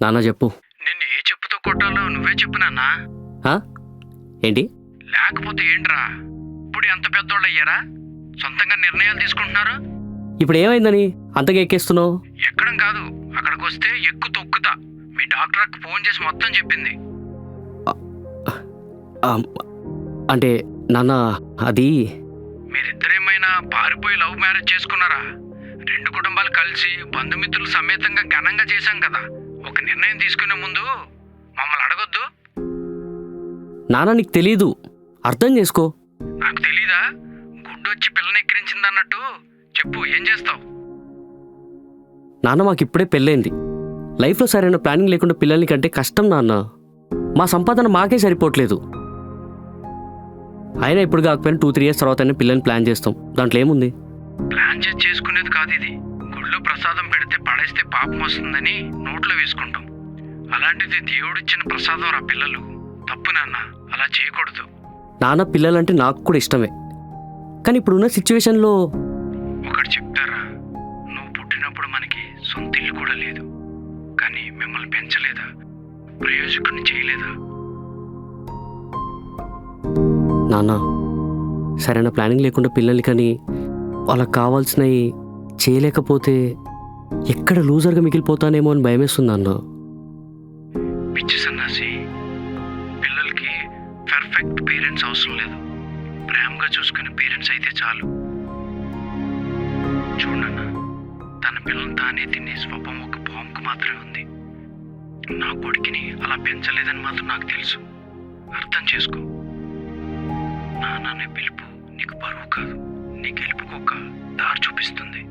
నాన్న చెప్పు. నిన్ను ఏ చెప్పుతో కొట్టాలో నువ్వే చెప్పు నాన్న. ఆ? ఏంటి? లేకపోతే ఏంట్రా, ఇప్పుడు ఎంత పెద్దోళ్ళు అయ్యారా, సొంతంగా నిర్ణయాలు తీసుకుంటున్నారు. ఇప్పుడు ఏమైందని అంతగా ఎక్కేస్తున్నావు? ఎక్కడం కాదు, అక్కడికి వస్తే ఎక్కు తొక్కుతా. మీ డాక్టర్ అక్క ఫోన్ చేసి మొత్తం చెప్పింది. అంటే నాన్న అది మీరిద్దరేమైనా పారిపోయి లవ్ మ్యారేజ్ చేసుకున్నారా? రెండు కుటుంబాలు కలిసి బంధుమిత్రులు సమేతంగా ఘనంగా చేశాం కదా. ఒక నిర్ణయం తీసుకునే ముందు మమ్మల్ని అడగొద్దు. నాన్న నీకు తెలీదు, అర్థం చేసుకో. నాకు తెలీదా? గుడ్డొచ్చి పిల్లని ఎక్కిరించిందన్నట్టు చెప్పు, ఏం చేస్తావు? నాన్న మాకు ఇప్పుడే పెళ్ళైంది. లైఫ్లో సరైన ప్లానింగ్ లేకుండా పిల్లల్ని కంటే కష్టం నాన్న. మా సంపాదన మాకే సరిపోవట్లేదు. అయినా ఇప్పుడు కాకపోయినా 2-3 years తర్వాత పిల్లల్ని ప్లాన్ చేస్తాం. దాంట్లో ఏముంది? ప్లాన్ చేసి చేసుకునేది కాదు ఇది. గుళ్ళో ప్రసాదం పెడితే పడేస్తే పాపం వస్తుందని నోట్లో వేసుకుంటాం. అలాంటిది దేవుడిచ్చిన ప్రసాదం రా పిల్లలు. తప్పు నాన్న, అలా చేయకూడదు. నాన్న పిల్లలంటే నాకు కూడా ఇష్టమే, కానీ ఇప్పుడున్న సిచ్యువేషన్లో ఒకటి చెప్తారా, నువ్వు పుట్టినప్పుడు మనకి సొంత ఇల్లు కూడా లేదు, కానీ మిమ్మల్ని పెంచలేదా, ప్రయోజకుడిని చేయలేదా? నాన్న సరైన ప్లానింగ్ లేకుండా పిల్లల్ని కానీ వాళ్ళకి కావాల్సినవి చేయలేకపోతే ఎక్కడ లూజర్గా మిగిలిపోతానేమో అని భయమేస్తుంది అన్న. పిచ్చి సన్నాసి, పిల్లలకి పర్ఫెక్ట్ పేరెంట్స్ అవసరం లేదు. ప్రేమగా చూసుకునే పేరెంట్స్ అయితే చాలు. చూడన్నా, తన పిల్లలు తానే తినే స్వభావం ఒక బాంబుకు మాత్రమే ఉంది. నా కొడుకుని అలా పెంచలేదని మాత్రం నాకు తెలుసు. అర్థం చేసుకో. నాన్న పిలుపు నీకు బరువు కాదు, నీ గెలుపుకు ఒక దారి చూపిస్తుంది.